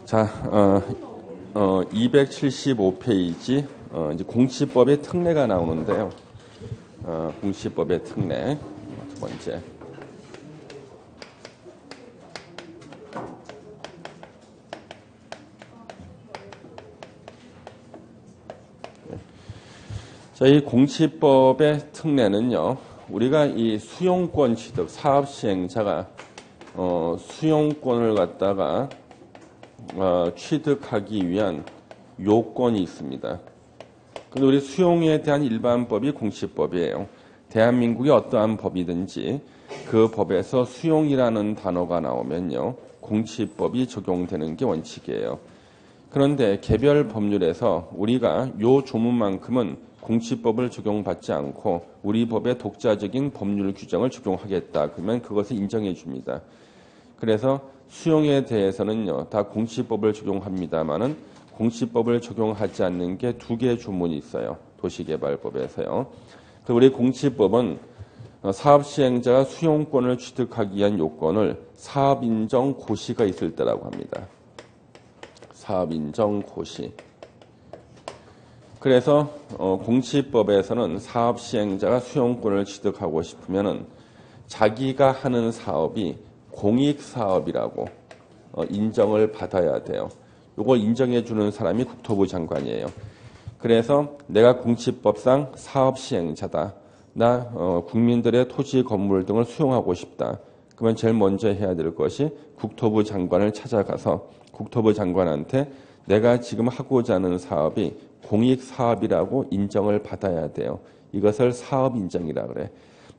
자, 275페이지 이제 공시법의 특례가 나오는데요. 공시법의 특례 두 번째. 자, 이 공시법의 특례는요, 우리가 이 수용권 취득, 사업 시행자가 수용권을 갖다가 취득하기 위한 요건이 있습니다. 근데 우리 수용에 대한 일반법이 공시법이에요. 대한민국의 어떠한 법이든지 그 법에서 수용이라는 단어가 나오면요, 공시법이 적용되는 게 원칙이에요. 그런데 개별 법률에서 우리가 요 조문만큼은 공시법을 적용받지 않고 우리 법의 독자적인 법률 규정을 적용하겠다. 그러면 그것을 인정해 줍니다. 그래서 수용에 대해서는요, 다 공시법을 적용합니다만은 공시법을 적용하지 않는 게 두 개의 조문이 있어요. 도시개발법에서요. 우리 공시법은 사업 시행자가 수용권을 취득하기 위한 요건을 사업인정 고시가 있을 때라고 합니다. 사업인정 고시. 그래서 공시법에서는 사업 시행자가 수용권을 취득하고 싶으면은 자기가 하는 사업이 공익사업이라고 인정을 받아야 돼요. 이걸 인정해 주는 사람이 국토부 장관이에요. 그래서 내가 공시법상 사업 시행자다. 나 국민들의 토지, 건물 등을 수용하고 싶다. 그러면 제일 먼저 해야 될 것이 국토부 장관을 찾아가서 국토부 장관한테 내가 지금 하고자 하는 사업이 공익사업이라고 인정을 받아야 돼요. 이것을 사업인정이라 그래.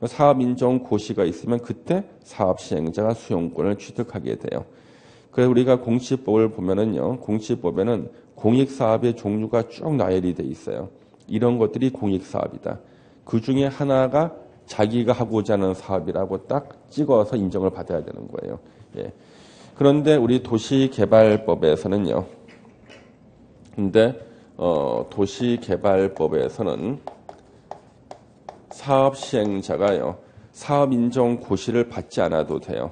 사업인정 고시가 있으면 그때 사업시행자가 수용권을 취득하게 돼요. 그래서 우리가 공시법을 보면은요, 공시법에는 공익사업의 종류가 쭉 나열이 돼 있어요. 이런 것들이 공익사업이다. 그 중에 하나가 자기가 하고자 하는 사업이라고 딱 찍어서 인정을 받아야 되는 거예요. 예. 그런데 우리 도시개발법에서는요, 도시개발법에서는 사업 시행자가요, 사업 인정 고시를 받지 않아도 돼요.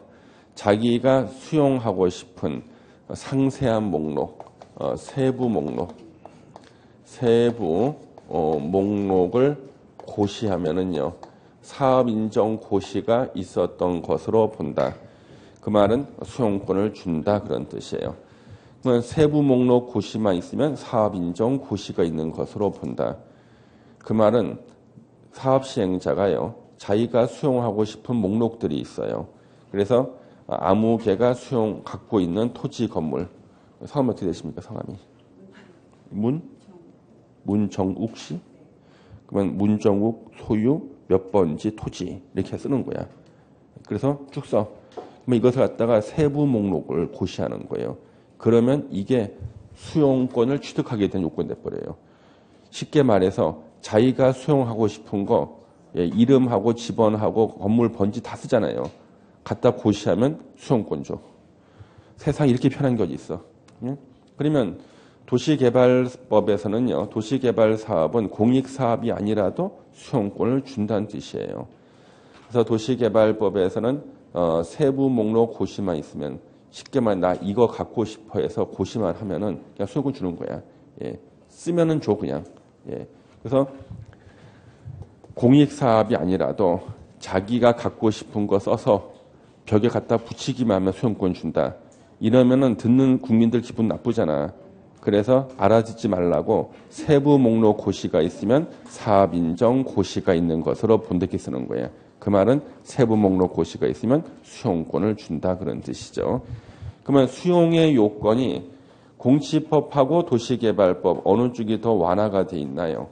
자기가 수용하고 싶은 상세한 목록, 세부 목록을 고시하면은요, 사업 인정 고시가 있었던 것으로 본다. 그 말은 수용권을 준다 그런 뜻이에요. 세부 목록 고시만 있으면 사업 인정 고시가 있는 것으로 본다. 그 말은 사업 시행자가요, 자기가 수용하고 싶은 목록들이 있어요. 그래서 아무 개가 갖고 있는 토지, 건물. 성함이 어떻게 되십니까, 성함이? 문정욱 씨? 그러면 문정욱 소유 몇 번지 토지 이렇게 쓰는 거야. 그래서 쭉 써. 그러면 이것을 갖다가 세부 목록을 고시하는 거예요. 그러면 이게 수용권을 취득하게 된 요건이 돼버려요. 쉽게 말해서 자기가 수용하고 싶은 거, 이름하고 집원하고 건물 번지 다 쓰잖아요. 갖다 고시하면 수용권 줘. 세상에 이렇게 편한 게 어디 있어. 그러면 도시개발법에서는요, 도시개발 사업은 공익사업이 아니라도 수용권을 준다는 뜻이에요. 그래서 도시개발법에서는 세부 목록 고시만 있으면 쉽게 말해 나 이거 갖고 싶어 해서 고시만 하면은 그냥 수용권 주는 거야. 예. 쓰면은 줘 그냥. 예. 그래서 공익사업이 아니라도 자기가 갖고 싶은 거 써서 벽에 갖다 붙이기만 하면 수용권 준다. 이러면은 듣는 국민들 기분 나쁘잖아. 그래서 알아듣지 말라고 세부 목록 고시가 있으면 사업인정 고시가 있는 것으로 본득히 쓰는 거예요. 그 말은 세부 목록 고시가 있으면 수용권을 준다 그런 뜻이죠. 그러면 수용의 요건이 공시법하고 도시개발법 어느 쪽이 더 완화가 돼 있나요?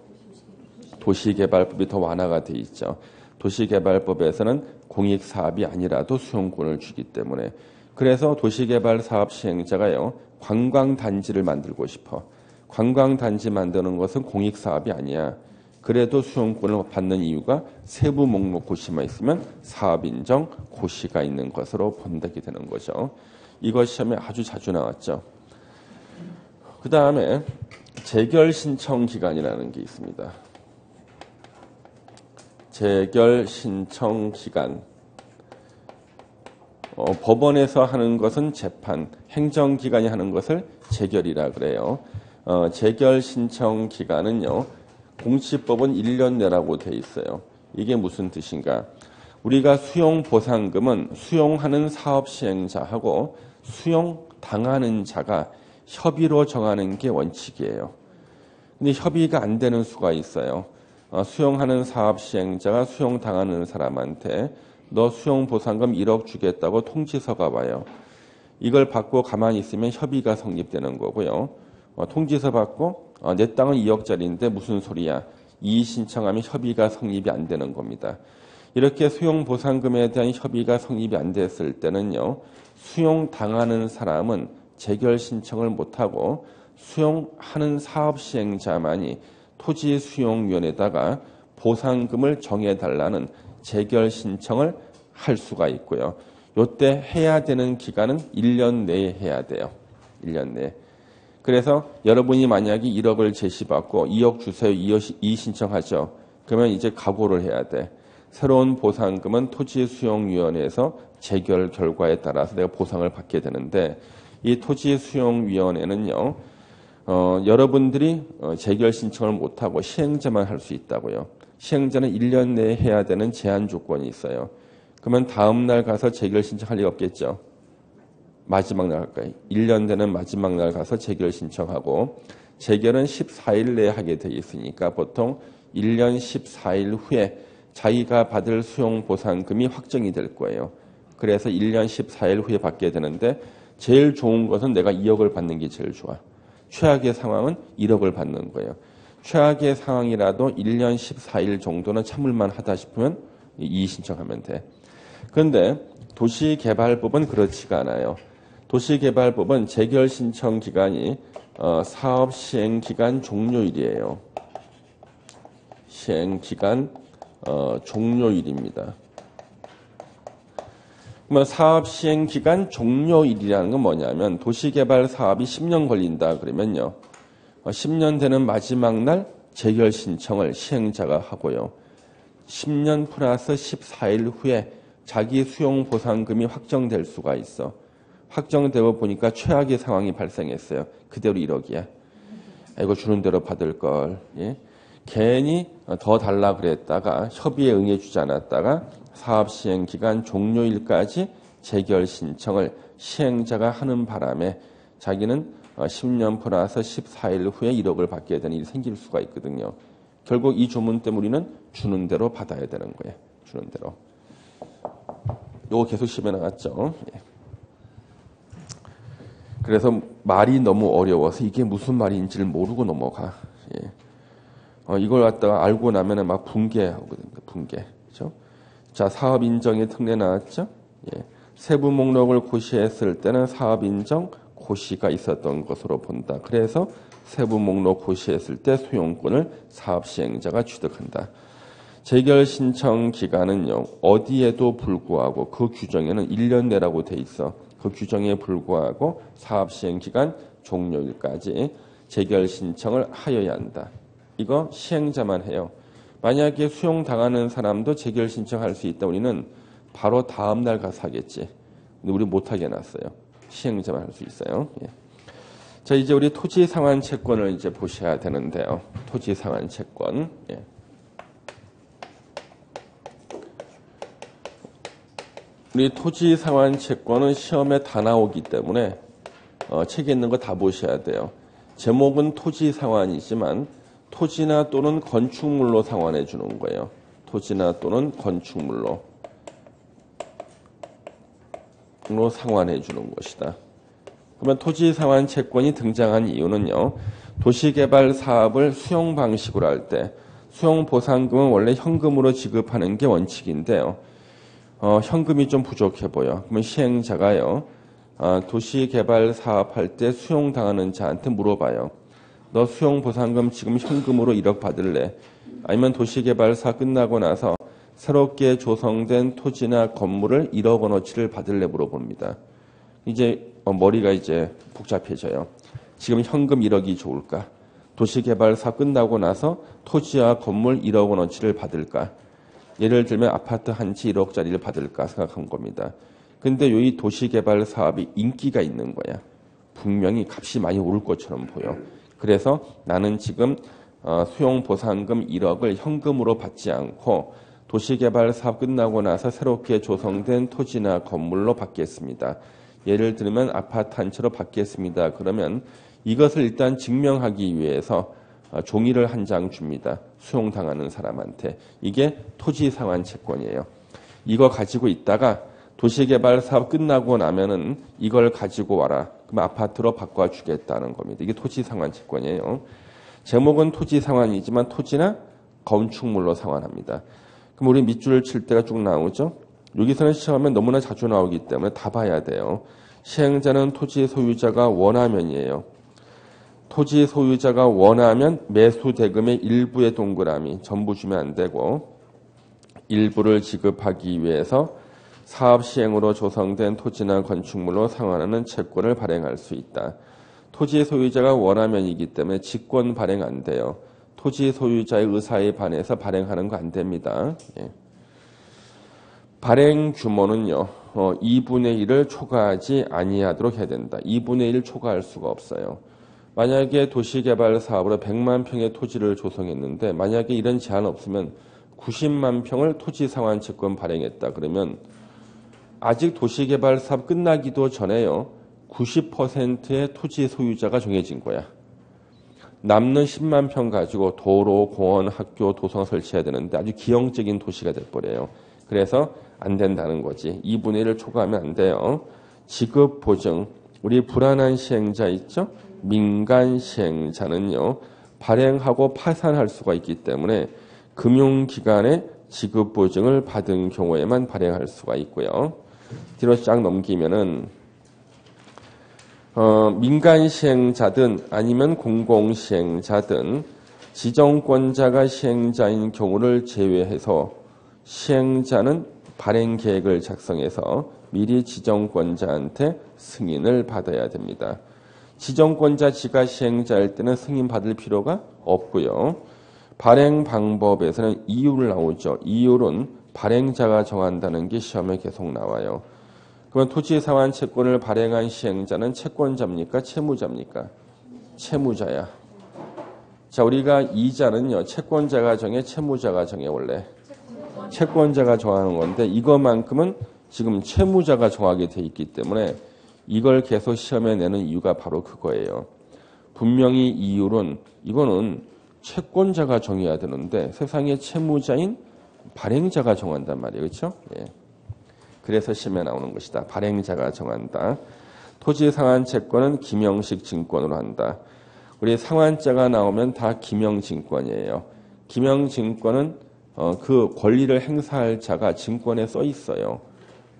도시개발법이 더 완화가 돼 있죠. 도시개발법에서는 공익사업이 아니라도 수용권을 주기 때문에. 그래서 도시개발 사업 시행자가요, 관광단지를 만들고 싶어. 관광단지 만드는 것은 공익사업이 아니야. 그래도 수용권을 받는 이유가 세부 목록 고시만 있으면 사업인정 고시가 있는 것으로 본다게 되는 거죠. 이것 시험에 아주 자주 나왔죠. 그 다음에 재결신청기간이라는 게 있습니다. 재결신청기간. 법원에서 하는 것은 재판, 행정기관이 하는 것을 재결이라 그래요. 재결 신청 기간은요, 공시법은 1년 내라고 돼 있어요. 이게 무슨 뜻인가? 우리가 수용보상금은 수용하는 사업 시행자하고 수용당하는 자가 협의로 정하는 게 원칙이에요. 근데 협의가 안 되는 수가 있어요. 수용하는 사업 시행자가 수용당하는 사람한테 너 수용보상금 1억 주겠다고 통지서가 와요. 이걸 받고 가만히 있으면 협의가 성립되는 거고요. 통지서 받고 내 땅은 2억짜리인데 무슨 소리야. 이의 신청하면 협의가 성립이 안 되는 겁니다. 이렇게 수용보상금에 대한 협의가 성립이 안 됐을 때는요. 수용당하는 사람은 재결 신청을 못하고 수용하는 사업 시행자만이 토지수용위원회에다가 보상금을 정해달라는 재결 신청을 할 수가 있고요. 이때 해야 되는 기간은 1년 내에 해야 돼요. 1년 내에. 그래서 여러분이 만약에 1억을 제시받고 2억 주세요. 이의 신청하죠. 그러면 이제 각오를 해야 돼. 새로운 보상금은 토지수용위원회에서 재결 결과에 따라서 내가 보상을 받게 되는데 이 토지수용위원회는요. 여러분들이 재결 신청을 못하고 시행자만 할 수 있다고요. 시행자는 1년 내에 해야 되는 제한 조건이 있어요. 그러면 다음 날 가서 재결 신청할 리가 없겠죠. 마지막 날 할까요? 1년 되는 마지막 날 가서 재결 신청하고 재결은 14일 내에 하게 돼 있으니까 보통 1년 14일 후에 자기가 받을 수용보상금이 확정이 될 거예요. 그래서 1년 14일 후에 받게 되는데 제일 좋은 것은 내가 2억을 받는 게 제일 좋아. 최악의 상황은 1억을 받는 거예요. 최악의 상황이라도 1년 14일 정도는 참을만 하다 싶으면 이의 신청하면 돼. 그런데 도시개발법은 그렇지가 않아요. 도시개발법은 재결 신청 기간이 사업 시행 기간 종료일이에요. 시행 기간 종료일입니다. 그러면 사업 시행 기간 종료일이라는 건 뭐냐면 도시개발 사업이 10년 걸린다 그러면요. 10년 되는 마지막 날 재결 신청을 시행자가 하고요. 10년 플러스 14일 후에 자기 수용 보상금이 확정될 수가 있어. 확정되고 보니까 최악의 상황이 발생했어요. 그대로 1억이야. 이거 주는 대로 받을 걸. 예? 괜히 더 달라 그랬다가 협의에 응해주지 않았다가 사업 시행 기간 종료일까지 재결 신청을 시행자가 하는 바람에 자기는 10년 플러스 14일 후에 1억을 받게 되는 일이 생길 수가 있거든요. 결국 이 조문 때문에 우리는 주는 대로 받아야 되는 거예요. 주는 대로. 요거 계속 시험에 나갔죠. 예. 그래서 말이 너무 어려워서 이게 무슨 말인지를 모르고 넘어가. 예. 이걸 갖다가 알고 나면은 막 붕괴하거든요. 붕괴. 그렇죠? 자, 사업 인정의 특례 나왔죠? 예. 세부 목록을 고시했을 때는 사업 인정 고시가 있었던 것으로 본다. 그래서 세부 목록 고시했을 때 수용권을 사업 시행자가 취득한다. 재결 신청 기간은요. 어디에도 불구하고 그 규정에는 1년 내라고 돼 있어. 그 규정에 불구하고 사업 시행 기간 종료일까지 재결 신청을 하여야 한다. 이거 시행자만 해요. 만약에 수용당하는 사람도 재결 신청할 수 있다. 우리는 바로 다음 날 가서 하겠지. 근데 우리 못하게 해놨어요. 시행자만 할 수 있어요. 예. 자, 이제 우리 토지 상환 채권을 이제 보셔야 되는데요. 토지 상환 채권. 예. 우리 토지 상환 채권은 시험에 다 나오기 때문에 책에 있는 거 다 보셔야 돼요. 제목은 토지 상환이지만 토지나 또는 건축물로 상환해 주는 거예요. 토지나 또는 건축물로 상환해 주는 것이다. 그러면 토지 상환 채권이 등장한 이유는요. 도시개발 사업을 수용 방식으로 할 때 수용 보상금은 원래 현금으로 지급하는 게 원칙인데요. 현금이 좀 부족해 보여. 그러면 시행자가요. 도시개발 사업할 때 수용당하는 자한테 물어봐요. 너 수용 보상금 지금 현금으로 1억 받을래? 아니면 도시개발사 끝나고 나서 새롭게 조성된 토지나 건물을 1억 원어치를 받을래 물어봅니다. 이제 머리가 이제 복잡해져요. 지금 현금 1억이 좋을까? 도시개발사 끝나고 나서 토지와 건물 1억 원어치를 받을까? 예를 들면 아파트 한 채 1억짜리를 받을까 생각한 겁니다. 근데 이 도시개발 사업이 인기가 있는 거야. 분명히 값이 많이 오를 것처럼 보여. 그래서 나는 지금 수용보상금 1억을 현금으로 받지 않고 도시개발 사업 끝나고 나서 새롭게 조성된 토지나 건물로 받겠습니다. 예를 들면 아파트 한 채로 받겠습니다. 그러면 이것을 일단 증명하기 위해서 종이를 한 장 줍니다. 수용당하는 사람한테. 이게 토지상환 채권이에요. 이거 가지고 있다가 도시개발 사업 끝나고 나면은 이걸 가지고 와라. 그럼 아파트로 바꿔주겠다는 겁니다. 이게 토지상환 채권이에요. 제목은 토지상환이지만 토지나 건축물로 상환합니다. 그럼 우리 밑줄을 칠 때가 쭉 나오죠. 여기서는 시험에 너무나 자주 나오기 때문에 다 봐야 돼요. 시행자는 토지 소유자가 원하면이에요. 토지 소유자가 원하면 매수 대금의 일부의 동그라미, 전부 주면 안 되고 일부를 지급하기 위해서 사업 시행으로 조성된 토지나 건축물로 상환하는 채권을 발행할 수 있다. 토지 소유자가 원하면이기 때문에 직권 발행 안 돼요. 토지 소유자의 의사에 반해서 발행하는 거 안 됩니다. 예. 발행 규모는요. 2분의 1을 초과하지 아니하도록 해야 된다. 2분의 1 초과할 수가 없어요. 만약에 도시개발 사업으로 100만 평의 토지를 조성했는데 만약에 이런 제한 없으면 90만 평을 토지상환 채권 발행했다. 그러면 아직 도시개발 사업 끝나기도 전에요. 90%의 토지 소유자가 정해진 거야. 남는 10만 평 가지고 도로, 공원, 학교, 도성 설치해야 되는데 아주 기형적인 도시가 돼버려요. 그래서 안 된다는 거지. 2분의 1을 초과하면 안 돼요. 지급 보증. 우리 불안한 시행자 있죠? 민간 시행자는요. 발행하고 파산할 수가 있기 때문에 금융기관의 지급 보증을 받은 경우에만 발행할 수가 있고요. 뒤로 쫙 넘기면은 민간 시행자든 아니면 공공 시행자든 지정권자가 시행자인 경우를 제외해서 시행자는 발행 계획을 작성해서 미리 지정권자한테 승인을 받아야 됩니다. 지정권자 지가 시행자일 때는 승인 받을 필요가 없고요. 발행 방법에서는 이율 나오죠. 이율은 발행자가 정한다는 게 시험에 계속 나와요. 그러면 토지상환 채권을 발행한 시행자는 채권자입니까? 채무자입니까? 채무자야. 자, 우리가 이자는요. 채권자가 정해, 채무자가 정해 원래. 채권자가 정하는 건데 이것만큼은 지금 채무자가 정하게 돼 있기 때문에 이걸 계속 시험에 내는 이유가 바로 그거예요. 분명히 이율은 이거는 채권자가 정해야 되는데 세상에 채무자인 발행자가 정한단 말이에요. 그렇죠? 예. 그래서 시험에 나오는 것이다. 발행자가 정한다. 토지 상환 채권은 기명식 증권으로 한다. 우리 상환자가 나오면 다 기명증권이에요. 기명증권은 그 권리를 행사할 자가 증권에 써 있어요.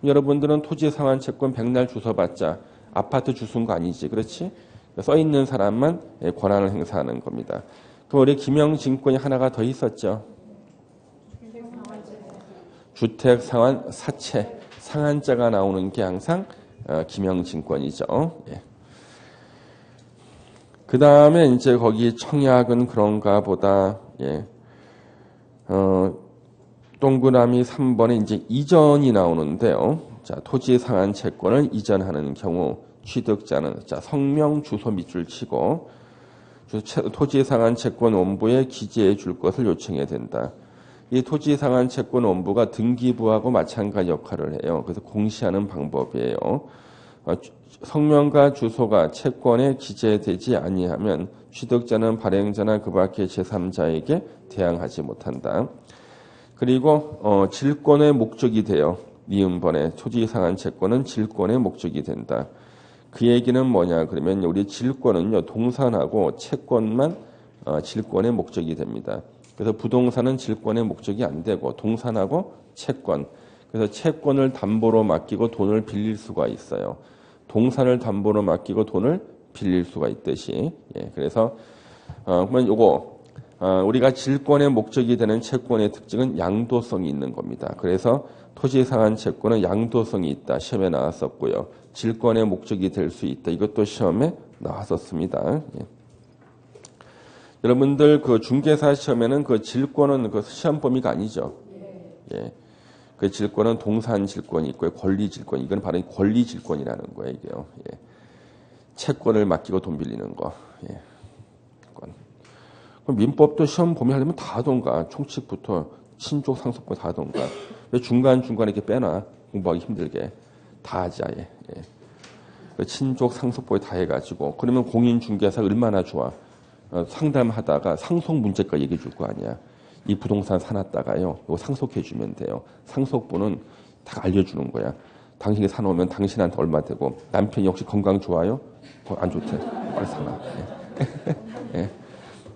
여러분들은 토지 상환 채권 백날 주소 받자 아파트 주소인 거 아니지, 그렇지? 써 있는 사람만 권한을 행사하는 겁니다. 그럼 우리 기명증권이 하나가 더 있었죠. 주택 상환 사채. 상한자가 나오는 게 항상 기명증권이죠. 예. 그 다음에 이제 거기 청약은 그런가 보다. 예. 동그라미 3번에 이제 이전이 나오는데요. 자, 토지 상한 채권을 이전하는 경우 취득자는 자, 성명 주소 밑줄 치고 토지 상한 채권 원부에 기재해 줄 것을 요청해야 된다. 이 토지 상한 채권 원부가 등기부하고 마찬가지 역할을 해요. 그래서 공시하는 방법이에요. 성명과 주소가 채권에 기재되지 아니하면 취득자는 발행자나 그 밖의 제3자에게 대항하지 못한다. 그리고 질권의 목적이 돼요. 니은번에 토지 상한 채권은 질권의 목적이 된다. 그 얘기는 뭐냐 그러면 우리 질권은요 동산하고 채권만 질권의 목적이 됩니다. 그래서 부동산은 질권의 목적이 안 되고 동산하고 채권. 그래서 채권을 담보로 맡기고 돈을 빌릴 수가 있어요. 동산을 담보로 맡기고 돈을 빌릴 수가 있듯이. 예, 그래서 그러면 요거 우리가 질권의 목적이 되는 채권의 특징은 양도성이 있는 겁니다. 그래서 토지 상한 채권은 양도성이 있다. 시험에 나왔었고요. 질권의 목적이 될 수 있다. 이것도 시험에 나왔었습니다. 예. 여러분들 그 중개사 시험에는 그 질권은 그 시험 범위가 아니죠. 예. 그 질권은 동산 질권이 있고요. 권리 질권. 이건 바로 권리 질권이라는 거예요, 이게요. 예. 채권을 맡기고 돈 빌리는 거. 예. 그럼 민법도 시험 범위 하려면 다 하던가. 총칙부터 친족 상속권 다 하던가. 왜 중간중간에 이렇게 빼놔? 공부하기 힘들게. 다 하지, 아예. 예. 그 친족 상속법에 다 해가지고. 그러면 공인중개사가 얼마나 좋아. 상담하다가 상속 문제까지 얘기해 줄 거 아니야. 이 부동산 사놨다가요. 이거 상속해 주면 돼요. 상속부는 다 알려주는 거야. 당신이 사놓으면 당신한테 얼마 되고 남편이 혹시 건강 좋아요? 안 좋대. 빨리 사놔. 예. 예.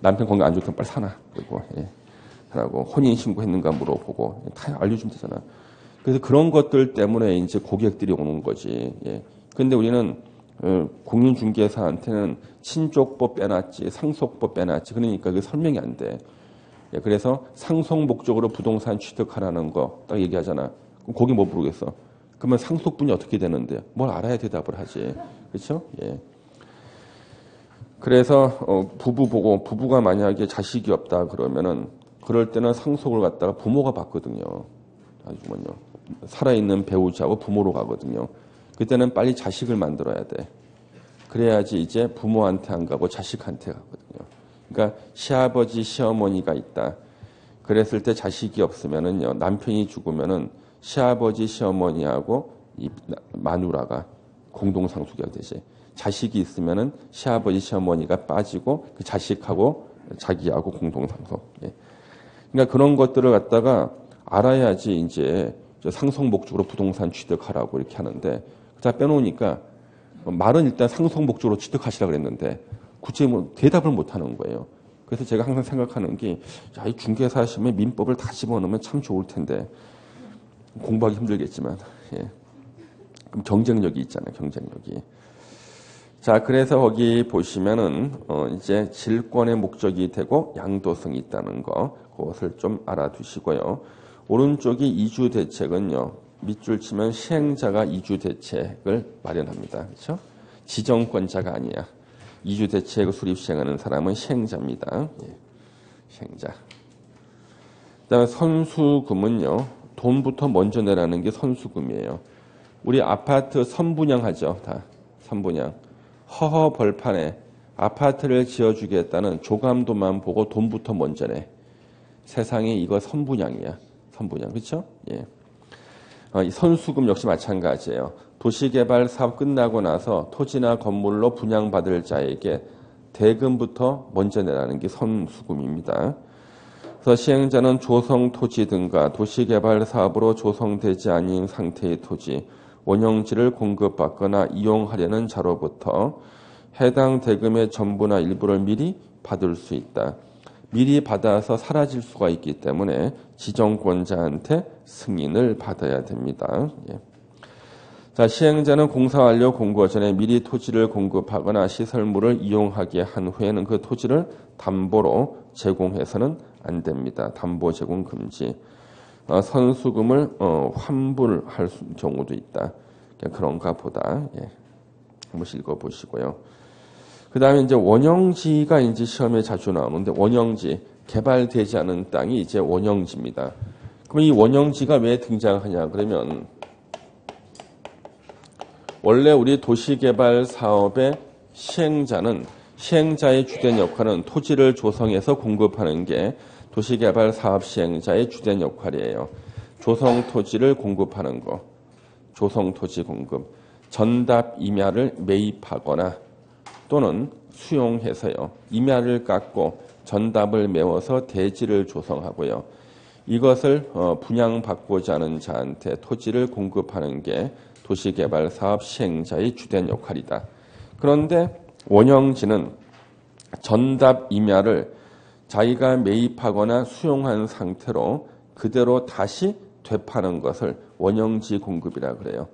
남편 건강 안 좋다면 빨리 사놔. 그리고 예. 하라고 혼인신고 했는가 물어보고 다 알려주면 되잖아. 그래서 그런 것들 때문에 이제 고객들이 오는 거지. 예. 근데 우리는 공인중개사한테는 친족법 빼놨지, 상속법 빼놨지. 그러니까 그게 설명이 안 돼. 예, 그래서 상속 목적으로 부동산 취득하라는 거 딱 얘기하잖아. 그럼 거기 뭐 모르겠어. 그러면 상속분이 어떻게 되는데? 뭘 알아야 대답을 하지. 그렇죠? 예. 그래서 부부 보고 부부가 만약에 자식이 없다 그러면은 그럴 때는 상속을 갖다가 부모가 받거든요. 아주머니요. 살아있는 배우자하고 부모로 가거든요. 그때는 빨리 자식을 만들어야 돼. 그래야지 이제 부모한테 안 가고 자식한테 가거든요. 그러니까 시아버지, 시어머니가 있다. 그랬을 때 자식이 없으면은요, 남편이 죽으면은 시아버지, 시어머니하고 이 마누라가 공동 상속이 되지. 자식이 있으면은 시아버지, 시어머니가 빠지고 그 자식하고 자기하고 공동 상속. 예. 그러니까 그런 것들을 갖다가 알아야지 이제 상속 목적으로 부동산 취득하라고 이렇게 하는데 다 빼놓으니까 말은 일단 상속 목적으로 취득하시라 그랬는데 굳이 뭐 대답을 못 하는 거예요. 그래서 제가 항상 생각하는 게, 자, 이 중개사 시험에 민법을 다 집어넣으면 참 좋을 텐데, 공부하기 힘들겠지만, 예. 그럼 경쟁력이 있잖아요, 경쟁력이. 자, 그래서 거기 보시면은, 이제 질권의 목적이 되고 양도성이 있다는 거, 그것을 좀 알아두시고요. 오른쪽이 이주대책은요, 밑줄 치면 시행자가 이주대책을 마련합니다. 그렇죠? 지정권자가 아니야. 이주대책을 수립 시행하는 사람은 시행자입니다. 예, 시행자. 그다음에 선수금은요. 돈부터 먼저 내라는 게 선수금이에요. 우리 아파트 선분양하죠. 다 선분양. 허허 벌판에 아파트를 지어주겠다는 조감도만 보고 돈부터 먼저 내. 세상에 이거 선분양이야. 선분양. 그렇죠? 예. 이 선수금 역시 마찬가지예요. 도시개발 사업 끝나고 나서 토지나 건물로 분양받을 자에게 대금부터 먼저 내라는 게 선수금입니다. 그래서 시행자는 조성 토지 등과 도시개발 사업으로 조성되지 아닌 상태의 토지, 원형지를 공급받거나 이용하려는 자로부터 해당 대금의 전부나 일부를 미리 받을 수 있다. 미리 받아서 사라질 수가 있기 때문에 지정권자한테 승인을 받아야 됩니다. 예. 자, 시행자는 공사 완료 공고 전에 미리 토지를 공급하거나 시설물을 이용하게 한 후에는 그 토지를 담보로 제공해서는 안 됩니다. 담보 제공 금지. 선수금을 환불할 경우도 있다. 그런가 보다. 예. 한번 읽어보시고요. 그 다음에 이제 원형지가 이제 시험에 자주 나오는데 원형지, 개발되지 않은 땅이 이제 원형지입니다. 그럼 이 원형지가 왜 등장하냐 그러면 원래 우리 도시개발 사업의 시행자의 주된 역할은 토지를 조성해서 공급하는 게 도시개발 사업 시행자의 주된 역할이에요. 조성 토지를 공급하는 거, 조성 토지 공급, 전답 임야를 매입하거나 또는 수용해서요. 임야를 깎고 전답을 메워서 대지를 조성하고요. 이것을 분양받고자 하는 자한테 토지를 공급하는 게 도시개발 사업 시행자의 주된 역할이다. 그런데 원형지는 전답 임야를 자기가 매입하거나 수용한 상태로 그대로 다시 되파는 것을 원형지 공급이라 그래요.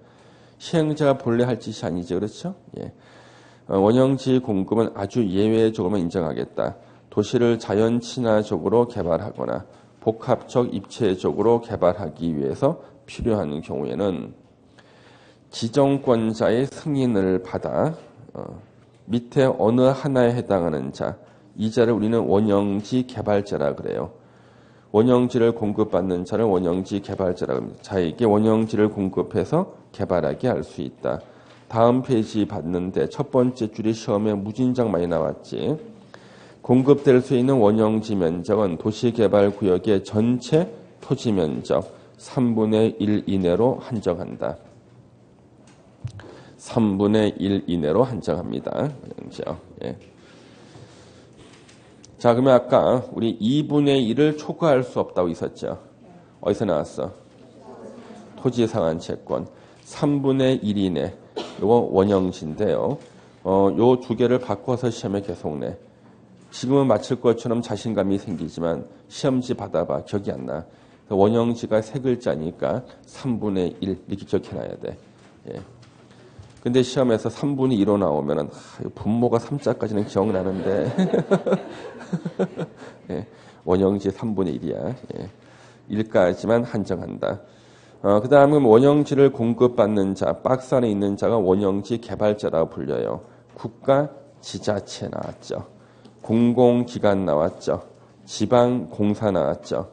시행자가 본래 할 짓이 아니죠. 그렇죠? 예. 원형지 공급은 아주 예외적으로만 인정하겠다. 도시를 자연 친화적으로 개발하거나 복합적 입체적으로 개발하기 위해서 필요한 경우에는 지정권자의 승인을 받아 밑에 어느 하나에 해당하는 자, 이 자를 우리는 원형지 개발자라 그래요. 원형지를 공급받는 자를 원형지 개발자라고 합니다. 자에게 원형지를 공급해서 개발하게 할 수 있다. 다음 페이지 봤는데 첫 번째 줄이 시험에 무진장 많이 나왔지. 공급될 수 있는 원형지 면적은 도시개발구역의 전체 토지 면적 3분의 1 이내로 한정한다. 3분의 1 이내로 한정합니다. 예. 자, 그러면 아까 우리 2분의 1을 초과할 수 없다고 있었죠. 어디서 나왔어? 토지상한채권. 3분의 1 이내. 이거 원형지인데요. 요 두 개를 바꿔서 시험에 계속 내. 지금은 맞출 것처럼 자신감이 생기지만 시험지 받아봐. 기억이 안 나. 원형지가 세 글자니까 3분의 1 이렇게 기억해놔야 돼. 예. 근데 시험에서 3분의 2로 나오면은 분모가 3자까지는 기억나는데 예. 원형지 3분의 1이야. 예. 1까지만 한정한다. 그 다음은 원형지를 공급받는 자, 박스 안에 있는 자가 원형지 개발자라고 불려요. 국가, 지자체 나왔죠. 공공기관 나왔죠. 지방공사 나왔죠.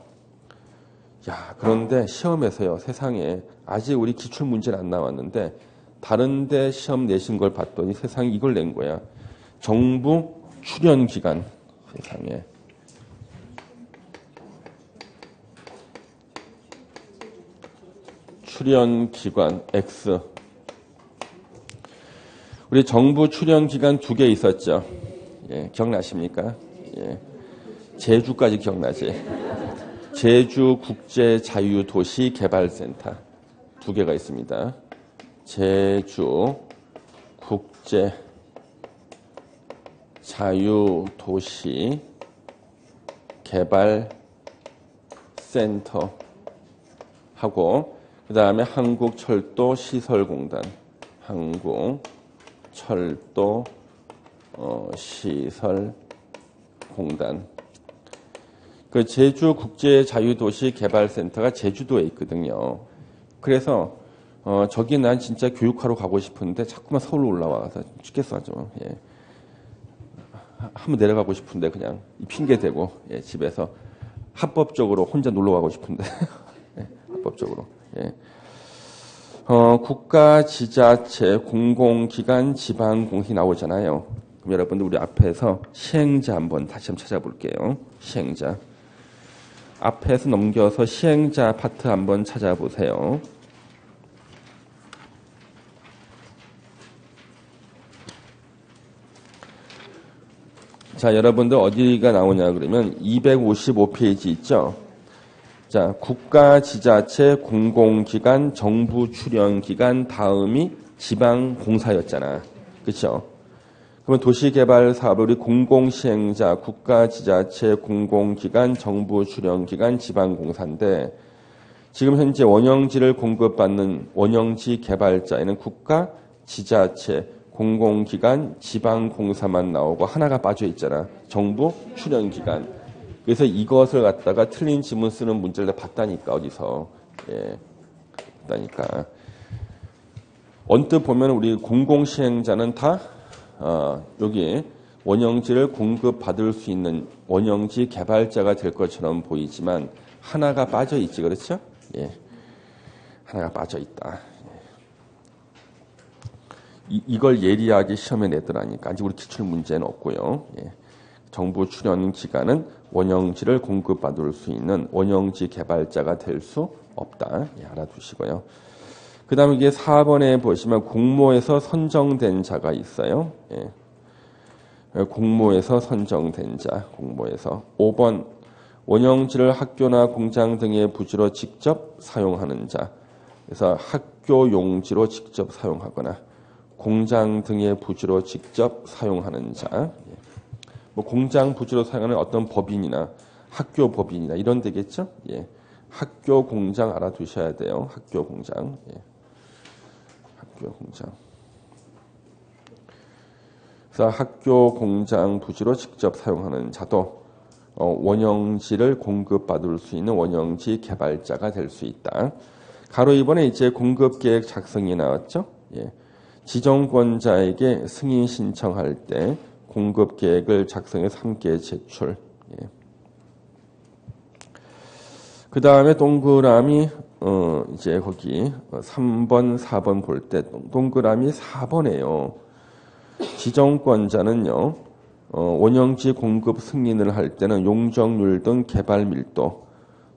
야, 그런데 시험에서요, 세상에 아직 우리 기출문제는 안 나왔는데 다른데 시험 내신 걸 봤더니 세상에 이걸 낸 거야. 정부 출연기관. 세상에. 출연기관 X. 우리 정부 출연기관 2개 있었죠. 예, 기억나십니까? 예. 제주까지 기억나지? 제주국제자유도시개발센터 2개가 있습니다. 제주국제자유도시개발센터 하고 그 다음에 한국철도시설공단 한국철도시설공단 그 제주국제자유도시개발센터가 제주도에 있거든요. 그래서 저기 난 진짜 교육하러 가고 싶은데 자꾸만 서울로 올라와서 죽겠어 아주. 예. 한번 내려가고 싶은데 그냥 핑계 대고 예, 집에서 합법적으로 혼자 놀러 가고 싶은데 예, 합법적으로. 예. 국가, 지자체, 공공기관, 지방공시 나오잖아요. 그럼 여러분들 우리 앞에서 시행자 한번 다시 한번 찾아볼게요. 시행자. 앞에서 넘겨서 시행자 파트 한번 찾아보세요. 자, 여러분들 어디가 나오냐 그러면 255페이지 있죠? 자, 국가, 지자체, 공공기관, 정부 출연기관 다음이 지방공사였잖아. 그렇죠? 그러면 도시개발 사업을 우리 공공시행자, 국가, 지자체, 공공기관, 정부 출연기관, 지방공사인데 지금 현재 원형지를 공급받는 원형지 개발자에는 국가, 지자체, 공공기관, 지방공사만 나오고 하나가 빠져 있잖아. 정부 출연기관. 그래서 이것을 갖다가 틀린 지문 쓰는 문제를 봤다니까 어디서. 예, 봤다니까. 언뜻 보면 우리 공공시행자는 다 여기 원형지를 공급받을 수 있는 원형지 개발자가 될 것처럼 보이지만 하나가 빠져 있지, 그렇죠? 예, 하나가 빠져 있다. 이걸 예리하게 시험에 내더라니까. 아직 우리 기출 문제는 없고요. 예. 정부 출연 기관은 원형지를 공급받을 수 있는 원형지 개발자가 될 수 없다. 예, 알아두시고요. 그 다음에 이게 4번에 보시면 공모에서 선정된 자가 있어요. 예. 공모에서 선정된 자, 공모에서. 5번, 원형지를 학교나 공장 등의 부지로 직접 사용하는 자. 그래서 학교 용지로 직접 사용하거나 공장 등의 부지로 직접 사용하는 자. 뭐 공장 부지로 사용하는 어떤 법인이나 학교 법인이나 이런 데겠죠. 예. 학교 공장 알아두셔야 돼요. 학교 공장. 예. 학교 공장. 그래서 학교 공장 부지로 직접 사용하는 자도 원형지를 공급받을 수 있는 원형지 개발자가 될 수 있다. 가로 2번에 이제 공급계획 작성이 나왔죠. 예. 지정권자에게 승인 신청할 때 공급계획을 작성해서 함께 제출. 예. 그 다음에 동그라미 이제 거기 3번, 4번 볼 때 동그라미 4번에요. 지정권자는요. 원형지 공급 승인을 할 때는 용적률 등 개발 밀도,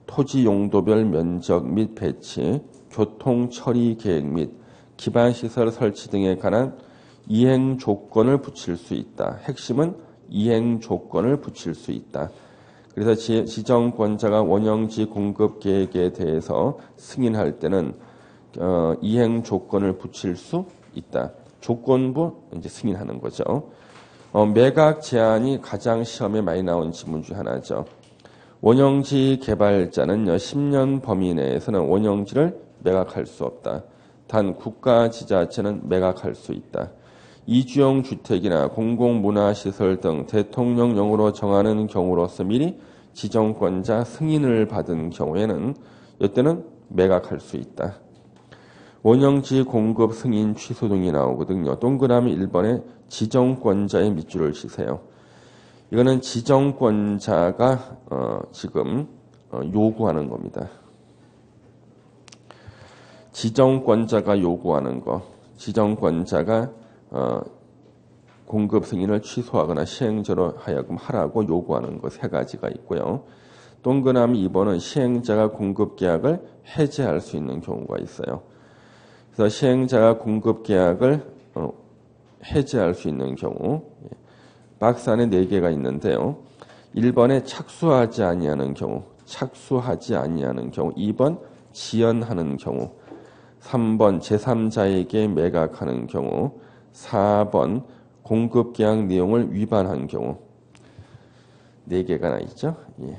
토지 용도별 면적 및 배치, 교통 처리 계획 및 기반 시설 설치 등에 관한 이행 조건을 붙일 수 있다. 핵심은 이행 조건을 붙일 수 있다. 그래서 지정권자가 원형지 공급 계획에 대해서 승인할 때는 이행 조건을 붙일 수 있다. 조건부 이제 승인하는 거죠. 매각 제한이 가장 시험에 많이 나온 지문 중 하나죠. 원형지 개발자는요, 10년 범위 내에서는 원형지를 매각할 수 없다. 단 국가지자체는 매각할 수 있다. 이주형 주택이나 공공문화시설 등 대통령령으로 정하는 경우로서 미리 지정권자 승인을 받은 경우에는 이때는 매각할 수 있다. 원형지 공급 승인 취소 등이 나오거든요. 동그라미 1번에 지정권자의 밑줄을 치세요. 이거는 지정권자가 지금 요구하는 겁니다. 지정권자가 요구하는 거. 지정권자가 공급 승인을 취소하거나 시행자로 하여금 하라고 요구하는 거 세 가지가 있고요. 동그라미 2번은 시행자가 공급 계약을 해제할 수 있는 경우가 있어요. 그래서 시행자가 공급 계약을 해제할 수 있는 경우, 박스 안에 4개가 있는데요. 1번에 착수하지 아니하는 경우, 2번 지연하는 경우, 3번 제3자에게 매각하는 경우, 4번 공급계약 내용을 위반한 경우. 4개가 나 있죠. 예.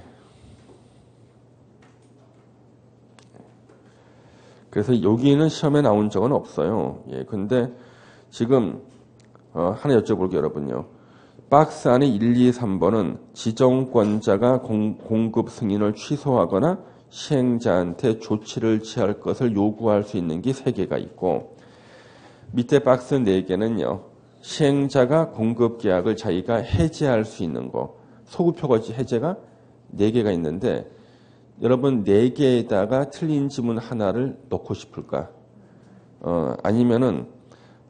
그래서 여기는 시험에 나온 적은 없어요. 예. 근데 지금 하나 여쭤볼게요, 여러분요. 박스 안에 1, 2, 3번은 지정권자가 공급 승인을 취소하거나 시행자한테 조치를 취할 것을 요구할 수 있는 게 3개가 있고, 밑에 박스 4개는요. 시행자가 공급 계약을 자기가 해제할 수 있는 거, 소급효과지 해제가 4개가 있는데, 여러분 4개에다가 틀린 지문 하나를 넣고 싶을까? 아니면은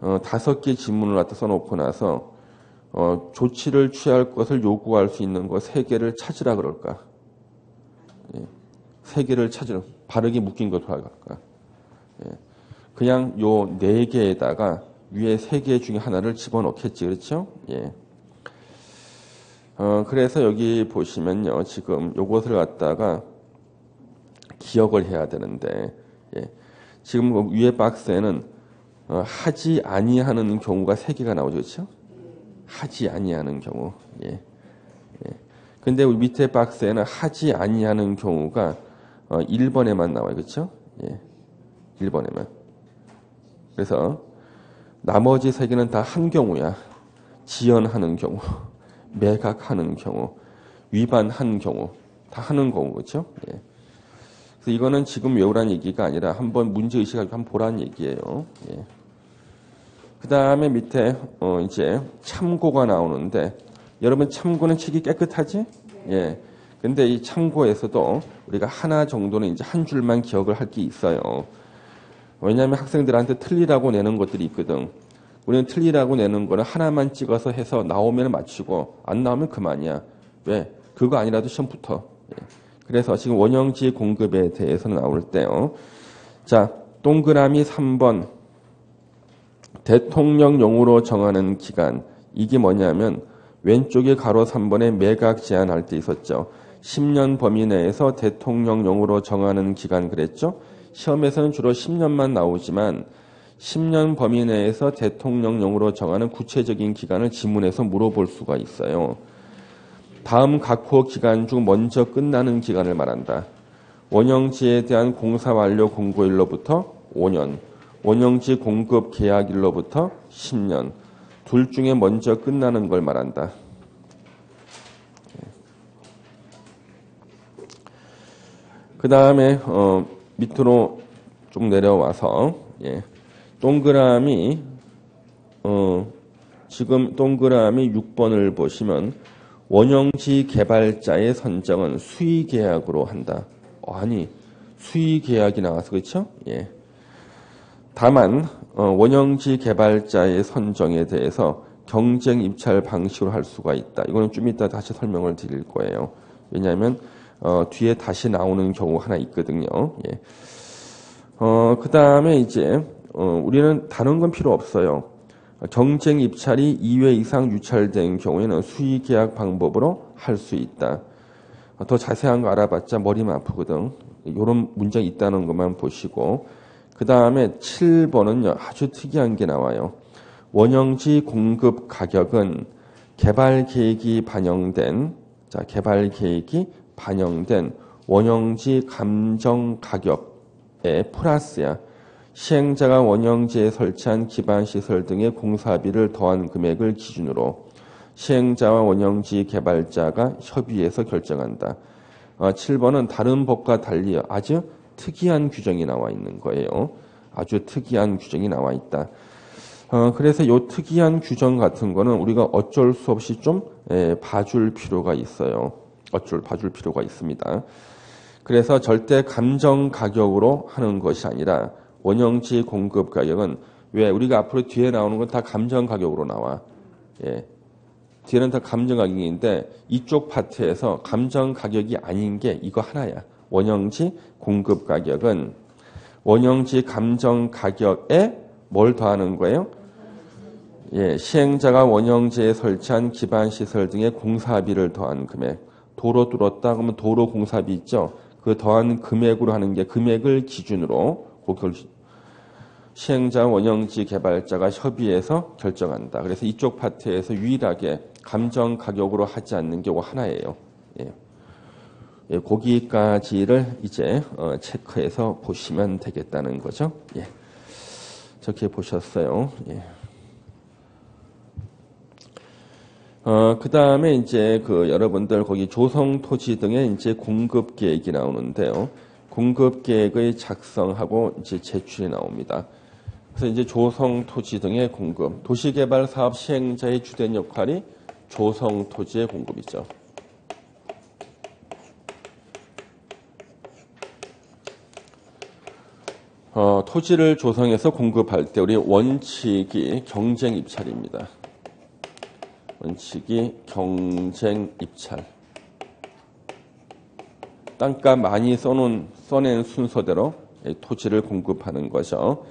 5개 지문을 갖다 써놓고 나서 조치를 취할 것을 요구할 수 있는 거 3개를 찾으라 그럴까? 예. 3개를 찾으라. 바르게 묶인 거 돌아갈까? 예. 그냥 요 4개에다가 위에 3개 중에 하나를 집어넣겠지. 그렇죠? 예. 그래서 여기 보시면요. 지금 요것을 갖다가 기억을 해야 되는데, 예. 지금 위에 박스에는 하지 아니하는 경우가 3개가 나오죠. 그렇죠? 하지 아니하는 경우. 예. 예. 근데 밑에 박스에는 하지 아니하는 경우가 1번에만 나와요. 그렇죠? 예. 1번에만. 그래서 나머지 3개는 다 한 경우야. 지연하는 경우, 매각하는 경우, 위반한 경우, 다 하는 경우. 그렇죠? 예. 그래서 이거는 지금 외우란 얘기가 아니라 한번 문제의식을 한번 보란 얘기예요. 예. 그 다음에 밑에 이제 참고가 나오는데, 여러분 참고는 책이 깨끗하지? 예. 근데 이 참고에서도 우리가 하나 정도는 이제 한 줄만 기억을 할 게 있어요. 왜냐하면 학생들한테 틀리라고 내는 것들이 있거든. 우리는 틀리라고 내는 거는 하나만 찍어서 해서 나오면 맞추고 안 나오면 그만이야. 왜? 그거 아니라도 시험 붙어. 예. 그래서 지금 원형지 공급에 대해서 나올 때요. 자, 동그라미 3번. 대통령령으로 정하는 기간. 이게 뭐냐면 왼쪽에 가로 3번에 매각 제한할 때 있었죠. 10년 범위 내에서 대통령령으로 정하는 기간 그랬죠. 시험에서는 주로 10년만 나오지만 10년 범위 내에서 대통령령으로 정하는 구체적인 기간을 지문에서 물어볼 수가 있어요. 다음 각호 기간 중 먼저 끝나는 기간을 말한다. 원형지에 대한 공사 완료 공고일로부터 5년, 원형지 공급 계약일로부터 10년, 둘 중에 먼저 끝나는 걸 말한다. 그 다음에 밑으로 쭉 내려와서 동그라미 지금 동그라미 6번을 보시면 원형지 개발자의 선정은 수의계약으로 한다. 아니, 수의 계약이 나와서 그렇죠? 예. 다만 원형지 개발자의 선정에 대해서 경쟁 입찰 방식으로 할 수가 있다. 이거는 좀 이따 다시 설명을 드릴 거예요. 왜냐하면 뒤에 다시 나오는 경우 하나 있거든요. 예. 그 다음에 이제 우리는 다른 건 필요 없어요. 경쟁 입찰이 2회 이상 유찰된 경우에는 수의 계약 방법으로 할 수 있다. 더 자세한 거 알아봤자 머리만 아프거든. 이런 문장이 있다는 것만 보시고 그 다음에 7번은요. 아주 특이한 게 나와요. 원형지 공급 가격은 개발 계획이 반영된 원형지 감정 가격에 플러스야. 시행자가 원형지에 설치한 기반시설 등의 공사비를 더한 금액을 기준으로 시행자와 원형지 개발자가 협의해서 결정한다. 7번은 다른 법과 달리 아주 특이한 규정이 나와 있는 거예요. 아주 특이한 규정이 나와 있다. 그래서 이 특이한 규정 같은 거는 우리가 어쩔 수 없이 좀 봐줄 필요가 있어요. 봐줄 필요가 있습니다. 그래서 절대 감정 가격으로 하는 것이 아니라 원형지 공급 가격은 왜 우리가 앞으로 뒤에 나오는 건 다 감정 가격으로 나와. 예. 뒤에는 다 감정 가격인데 이쪽 파트에서 감정 가격이 아닌 게 이거 하나야. 원형지 공급 가격은 원형지 감정 가격에 뭘 더하는 거예요? 예, 시행자가 원형지에 설치한 기반시설 등의 공사비를 더한 금액. 도로 뚫었다 그러면 도로 공사비 있죠? 그 더한 금액으로 하는 게 금액을 기준으로 시행자 원형지 개발자가 협의해서 결정한다. 그래서 이쪽 파트에서 유일하게 감정 가격으로 하지 않는 게 하나예요. 예. 예, 거기까지를 이제 체크해서 보시면 되겠다는 거죠. 예. 저렇게 보셨어요. 예. 그 다음에 이제 여러분들 거기 조성 토지 등의 이제 공급 계획이 나오는데요. 공급 계획의 작성하고 이제 제출이 나옵니다. 그래서 이제 조성 토지 등의 공급, 도시개발 사업 시행자의 주된 역할이 조성 토지의 공급이죠. 토지를 조성해서 공급할 때 우리 원칙이 경쟁 입찰입니다. 원칙이 경쟁 입찰. 땅값 많이 써낸 순서대로 토지를 공급하는 거죠.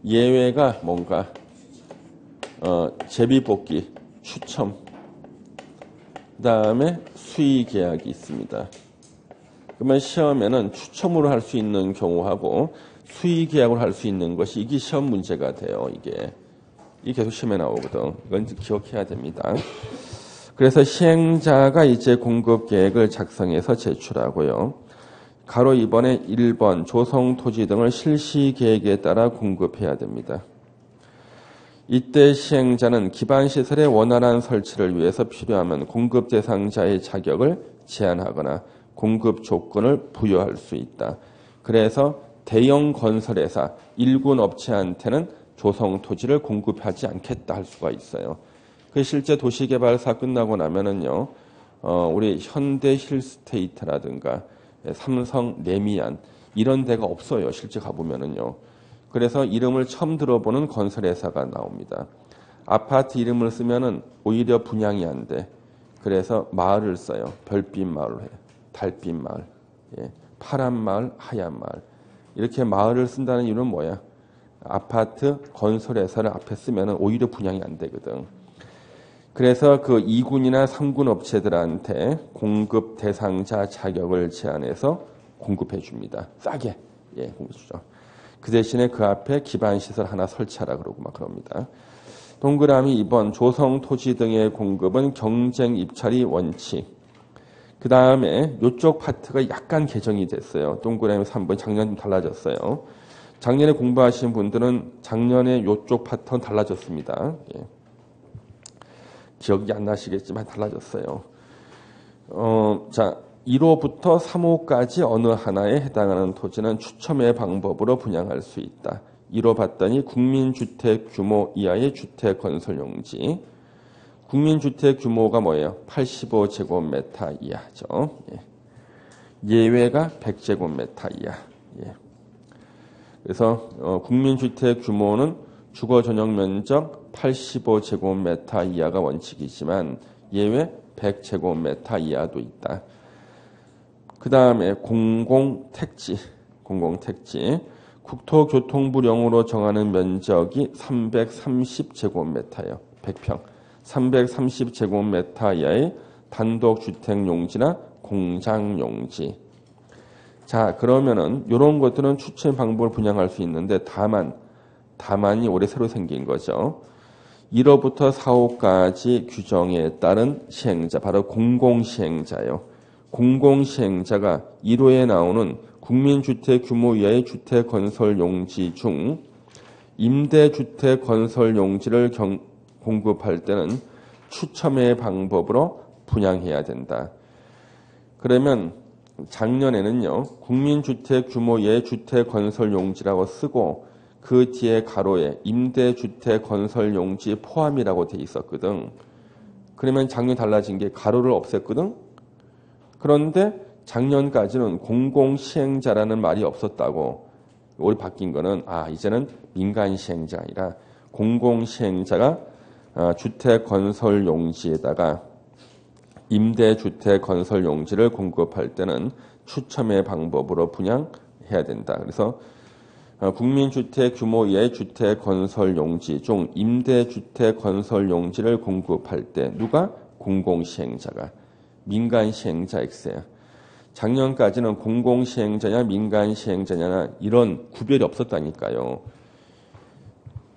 예외가 뭔가 제비뽑기, 추첨, 그 다음에 수의 계약이 있습니다. 그러면 시험에는 추첨으로 할 수 있는 경우하고 수의 계약으로 할 수 있는 것이 이게 시험 문제가 돼요. 이게 계속 시험에 나오거든. 이건 기억해야 됩니다. 그래서 시행자가 이제 공급 계획을 작성해서 제출하고요. 가로 2번에 1번 조성 토지 등을 실시 계획에 따라 공급해야 됩니다. 이때 시행자는 기반 시설의 원활한 설치를 위해서 필요하면 공급 대상자의 자격을 제한하거나 공급 조건을 부여할 수 있다. 그래서 대형 건설회사, 일군 업체한테는 조성 토지를 공급하지 않겠다 할 수가 있어요. 그 실제 도시개발사 끝나고 나면은요, 우리 현대 힐스테이트라든가 삼성 레미안 이런 데가 없어요. 실제 가보면은요. 그래서 이름을 처음 들어보는 건설회사가 나옵니다. 아파트 이름을 쓰면은 오히려 분양이 안 돼. 그래서 마을을 써요. 별빛 마을, 달빛 마을, 예, 파란 마을, 하얀 마을. 이렇게 마을을 쓴다는 이유는 뭐야? 아파트 건설회사를 앞에 쓰면은 오히려 분양이 안 되거든. 그래서 그 2군이나 3군 업체들한테 공급 대상자 자격을 제한해서 공급해 줍니다. 싸게. 예, 공급해 주죠. 그 대신에 그 앞에 기반시설 하나 설치하라 그러고 막 그럽니다. 동그라미 2번 조성 토지 등의 공급은 경쟁 입찰이 원칙. 그 다음에 이쪽 파트가 약간 개정이 됐어요. 동그라미 3번 작년 좀 달라졌어요. 작년에 공부하신 분들은 작년에 이쪽 파트는 달라졌습니다. 예. 기억이 안 나시겠지만 달라졌어요. 자, 1호부터 3호까지 어느 하나에 해당하는 토지는 추첨의 방법으로 분양할 수 있다. 1호 봤더니 국민주택 규모 이하의 주택 건설 용지. 국민주택 규모가 뭐예요? 85제곱미터 이하죠. 예. 예외가 100제곱미터 이하. 예. 그래서 국민주택 규모는 주거 전용 면적 85제곱미터 이하가 원칙이지만 예외 100제곱미터 이하도 있다. 그 다음에 공공택지. 국토교통부령으로 정하는 면적이 330제곱미터예요. 100평. 330제곱미터 이하의 단독주택용지나 공장용지. 자, 그러면은 이런 것들은 추천 방법을 분양할 수 있는데 다만이 올해 새로 생긴 거죠. 1호부터 4호까지 규정에 따른 시행자, 바로 공공시행자예요. 공공시행자가 1호에 나오는 국민주택 규모 이하의 주택 건설 용지 중 임대주택 건설 용지를 공급할 때는 추첨의 방법으로 분양해야 된다. 그러면 작년에는요, 국민주택 규모 이하의 주택 건설 용지라고 쓰고 그 뒤에 가로에 임대주택 건설 용지 포함이라고 돼 있었거든. 그러면 작년 달라진 게 가로를 없앴거든. 그런데 작년까지는 공공시행자라는 말이 없었다고. 올해 바뀐 거는 이제는 민간시행자 아니라 공공시행자가 주택 건설 용지에다가 임대주택 건설 용지를 공급할 때는 추첨의 방법으로 분양해야 된다. 그래서 국민주택 규모 이하의 주택 건설 용지 중 임대주택 건설 용지를 공급할 때 누가? 공공시행자가. 민간시행자 X야. 작년까지는 공공시행자냐 민간시행자냐 이런 구별이 없었다니까요.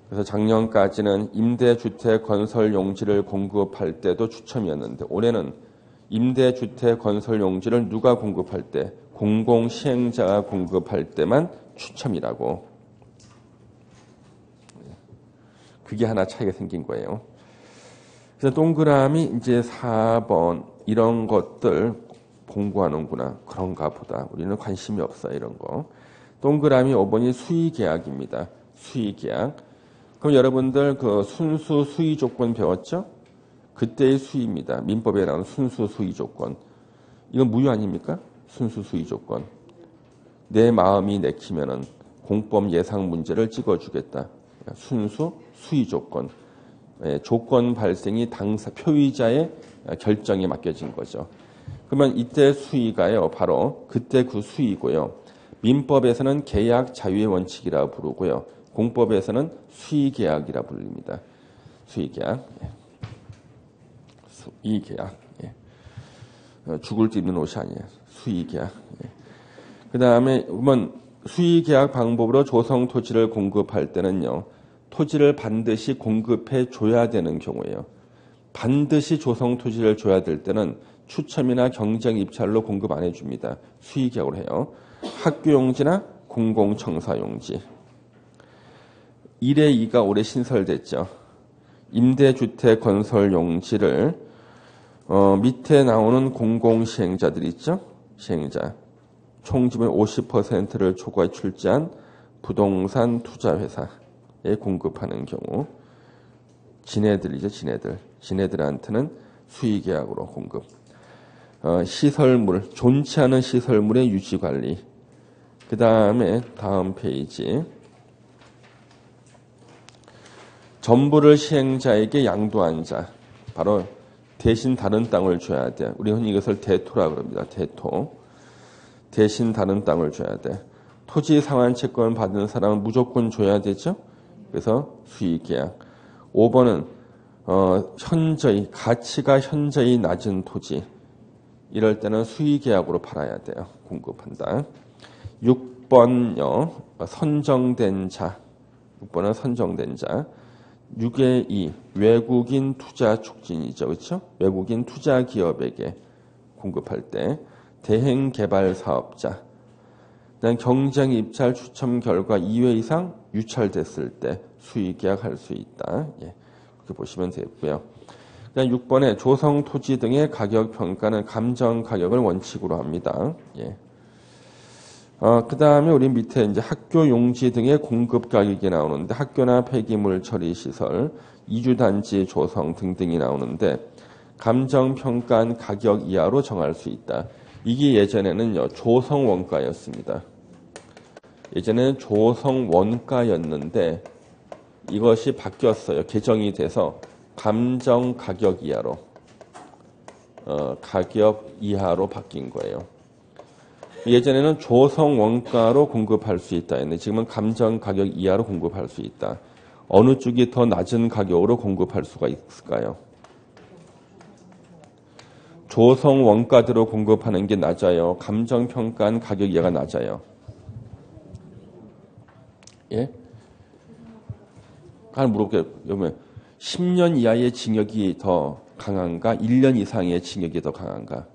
그래서 작년까지는 임대주택 건설 용지를 공급할 때도 추첨이었는데 올해는 임대주택 건설 용지를 누가 공급할 때? 공공시행자가 공급할 때만 추첨이라고. 그게 하나 차이가 생긴 거예요. 그래서 동그라미 이제 4번 이런 것들 공부하는구나. 그런가 보다. 우리는 관심이 없어 이런 거. 동그라미 5번이 수의계약입니다. 수의계약. 그럼 여러분들 그 순수 수의 조건 배웠죠? 그때의 수의입니다. 민법에 나오는 순수 수의 조건. 이건 무효 아닙니까? 순수 수의 조건. 내 마음이 내키면은 공법 예상 문제를 찍어주겠다. 순수 수의 조건. 조건 발생이 당사 표의자의 결정에 맡겨진 거죠. 그러면 이때 수의가요, 바로 그때 그 수의고요. 민법에서는 계약 자유의 원칙이라고 부르고요. 공법에서는 수의계약이라 불립니다. 수의계약. 수의계약. 죽을 때 입는 옷이 아니에요. 수의계약. 그 다음에 그러면 수의계약 방법으로 조성 토지를 공급할 때는요. 토지를 반드시 공급해 줘야 되는 경우예요. 반드시 조성 토지를 줘야 될 때는 추첨이나 경쟁 입찰로 공급 안 해줍니다. 수의계약으로 해요. 학교용지나 공공청사용지. 1의 2가 올해 신설됐죠. 임대주택 건설 용지를 밑에 나오는 공공시행자들 있죠. 시행자. 총지분의 50%를 초과해 출자한 부동산 투자회사에 공급하는 경우 지네들이죠. 지네들한테는 수의계약으로 공급. 시설물, 존치 않은 시설물의 유지관리. 그 다음에 다음 페이지. 전부를 시행자에게 양도한 자. 바로 대신 다른 땅을 줘야 돼. 우리 흔히 이것을 대토라 그럽니다. 대토. 대신 다른 땅을 줘야 돼. 토지 상환채권 받은 사람은 무조건 줘야 되죠. 그래서 수의계약. 5번은 가치가 현저히 낮은 토지. 이럴 때는 수의계약으로 팔아야 돼요. 공급한다. 6번요. 선정된 자. 6번은 선정된 자. 6의 2. 외국인 투자 촉진이죠. 그렇죠? 외국인 투자 기업에게 공급할 때. 대행 개발 사업자. 그다음 경쟁 입찰 추첨 결과 2회 이상 유찰됐을 때 수의계약할 수 있다. 예. 그렇게 보시면 되고요. 그다음 6번에 조성 토지 등의 가격 평가는 감정 가격을 원칙으로 합니다. 예. 그다음에 우리 밑에 이제 학교 용지 등의 공급 가격이 나오는데 학교나 폐기물 처리 시설, 이주 단지 조성 등등이 나오는데 감정 평가한 가격 이하로 정할 수 있다. 이게 예전에는요, 조성원가였습니다. 예전에는 조성원가였는데 이것이 바뀌었어요. 개정이 돼서 감정 가격 이하로, 가격 이하로 바뀐 거예요. 예전에는 조성원가로 공급할 수 있다 했는데 지금은 감정 가격 이하로 공급할 수 있다. 어느 쪽이 더 낮은 가격으로 공급할 수가 있을까요? 조성 원가대로 공급하는 게 낮아요. 감정평가한 가격 이하가 낮아요. 예? 하나 물어볼게요. 여러분, 10년 이하의 징역이 더 강한가? 1년 이상의 징역이 더 강한가?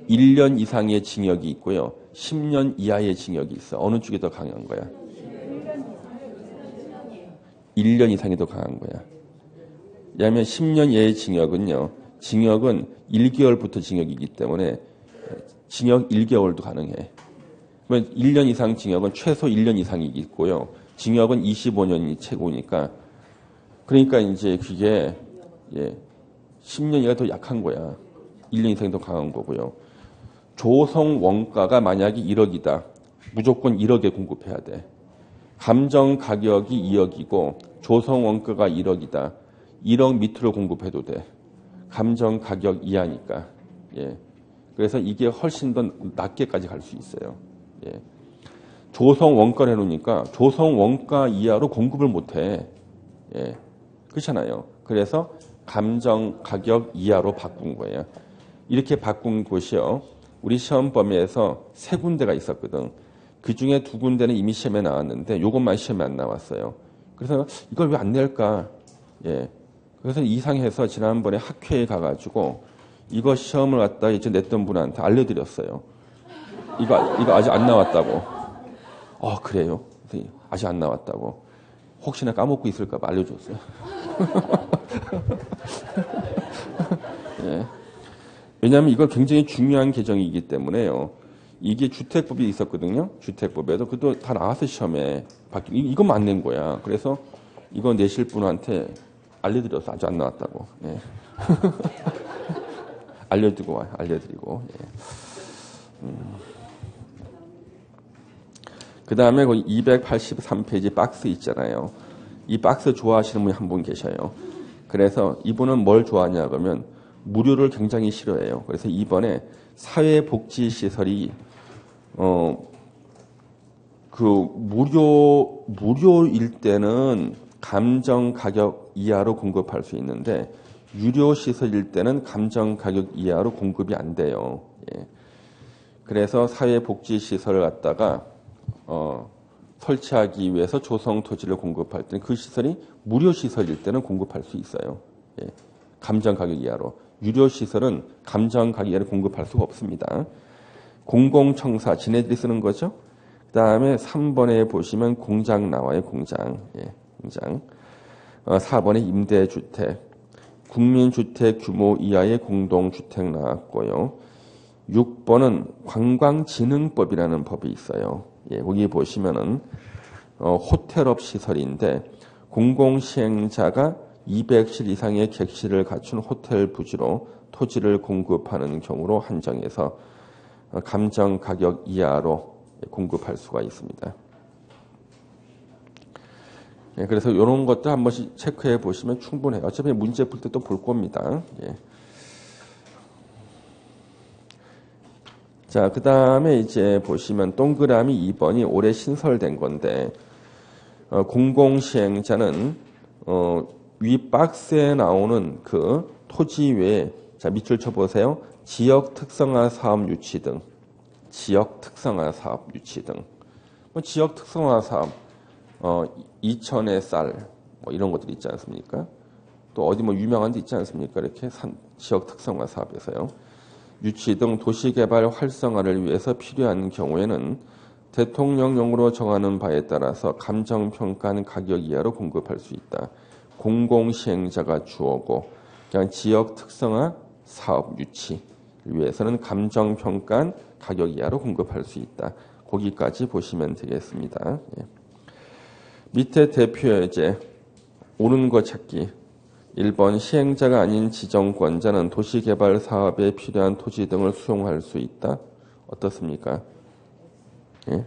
1년 이상의 징역이 있고요. 10년 이하의 징역이 있어. 어느 쪽이 더 강한 거야? 1년 이상이 더 강한 거야. 왜냐하면 10년 이하의 징역은요. 징역은 1개월부터 징역이기 때문에 징역 1개월도 가능해. 그러면 1년 이상 징역은 최소 1년 이상이 있고요. 징역은 25년이 최고니까. 그러니까 이제 그게 10년 이하가 더 약한 거야. 1년 이상이 더 강한 거고요. 조성 원가가 만약에 1억이다. 무조건 1억에 공급해야 돼. 감정 가격이 2억이고 조성 원가가 1억이다. 1억 밑으로 공급해도 돼. 감정 가격 이하니까. 예. 그래서 이게 훨씬 더 낮게까지 갈 수 있어요. 예. 조성 원가를 해놓으니까 조성 원가 이하로 공급을 못해. 예. 그렇잖아요. 그래서 감정 가격 이하로 바꾼 거예요. 이렇게 바꾼 곳이요. 우리 시험 범위에서 3군데가 있었거든. 그 중에 2군데는 이미 시험에 나왔는데 이것만 시험에 안 나왔어요. 그래서 이걸 왜 안 낼까? 예. 그래서 이상해서 지난번에 학회에 가가지고 이거 시험을 갖다 이제 냈던 분한테 알려드렸어요. 이거 아직 안 나왔다고. 그래요? 아직 안 나왔다고. 혹시나 까먹고 있을까봐 알려줬어요. 예. 왜냐하면 이건 굉장히 중요한 개정이기 때문에요. 이게 주택법이 있었거든요. 주택법에도 그것도 다 나와서 시험에 이것만 안 낸 거야. 그래서 이거 내실 분한테 알려드려서 아직 안 나왔다고. 예. 알려드리고. 예. 그 다음에 283페이지 박스 있잖아요. 이 박스 좋아하시는 분이 한 분 계셔요. 그래서 이분은 뭘 좋아하냐 그러면 무료를 굉장히 싫어해요. 그래서 이번에 사회복지시설이 무료일 때는 감정 가격 이하로 공급할 수 있는데 유료 시설일 때는 감정 가격 이하로 공급이 안 돼요. 예. 그래서 사회복지시설을 갖다가 설치하기 위해서 조성 토지를 공급할 때는 그 시설이 무료 시설일 때는 공급할 수 있어요. 예. 감정 가격 이하로. 유료 시설은 감정 가격 이하로 공급할 수가 없습니다. 공공청사, 지네들이 쓰는 거죠. 그 다음에 3번에 보시면 공장 나와요. 공장. 예, 공장. 4번에 임대주택. 국민주택 규모 이하의 공동주택 나왔고요. 6번은 관광진흥법이라는 법이 있어요. 예, 거기 보시면은 호텔업 시설인데 공공시행자가 200실 이상의 객실을 갖춘 호텔 부지로 토지를 공급하는 경우로 한정해서 감정 가격 이하로 공급할 수가 있습니다. 예, 그래서 이런 것도 한 번씩 체크해 보시면 충분해요. 어차피 문제 풀 때 또 볼 겁니다. 예. 자, 그 다음에 이제 보시면 동그라미 2번이 올해 신설된 건데, 공공시행자는, 위 박스에 나오는 그 토지 외에, 자, 밑줄 쳐보세요. 지역 특성화 사업 유치 등, 지역 특성화 사업 유치 등. 지역 특성화 사업, 이천의 쌀, 이런 것들이 있지 않습니까? 또 어디 유명한 데 있지 않습니까? 이렇게 지역 특성화 사업에서요. 유치 등 도시개발 활성화를 위해서 필요한 경우에는 대통령령으로 정하는 바에 따라서 감정평가한 가격 이하로 공급할 수 있다. 공공시행자가 주어고 그냥 지역 특성화 사업 유치를 위해서는 감정평가한 가격 이하로 공급할 수 있다. 거기까지 보시면 되겠습니다. 예. 밑에 대표 예제 오는 거 찾기 1번 시행자가 아닌 지정권자는 도시개발 사업에 필요한 토지 등을 수용할 수 있다. 어떻습니까? 예?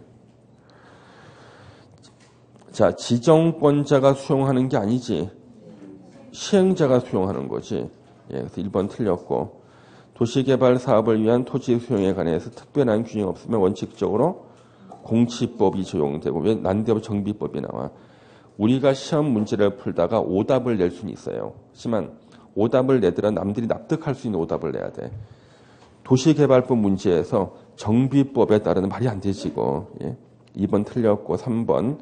자, 지정권자가 수용하는 게 아니지. 시행자가 수용하는 거지. 예, 그래서 1번 틀렸고. 도시개발 사업을 위한 토지 수용에 관해서 특별한 규정이 없으면 원칙적으로 공치법이 적용되고, 왜 난데없이 정비법이 나와. 우리가 시험 문제를 풀다가 오답을 낼 수는 있어요. 하지만 오답을 내더라도 남들이 납득할 수 있는 오답을 내야 돼. 도시개발법 문제에서 정비법에 따르는 말이 안 되지, 이거. 예. 2번 틀렸고, 3번.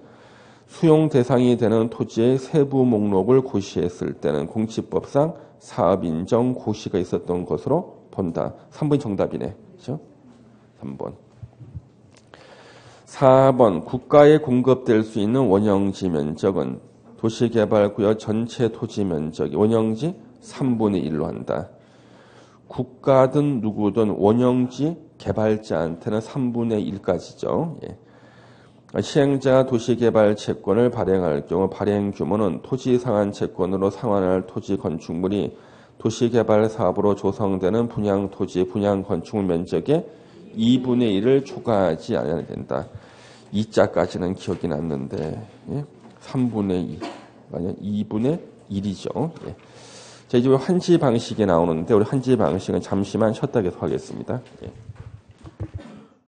수용 대상이 되는 토지의 세부 목록을 고시했을 때는 공치법상 사업 인정 고시가 있었던 것으로 본다. 3번이 정답이네. 그렇죠? 3번. 4번. 국가에 공급될 수 있는 원형지 면적은 도시개발구역 전체 토지 면적이 원형지 3분의 1로 한다. 국가든 누구든 원형지 개발자한테는 3분의 1까지죠. 예. 시행자가 도시개발 채권을 발행할 경우 발행 규모는 토지 상환 채권으로 상환할 토지 건축물이 도시개발 사업으로 조성되는 분양 토지 분양 건축물 면적의 2분의 1을 초과하지 않아야 된다. 2자까지는 기억이 났는데, 예? 3분의 2, 아니 2분의 1이죠. 예. 자, 이제 환지 방식이 나오는데 우리 환지 방식은 잠시만 쉬었다 계속 하겠습니다. 예.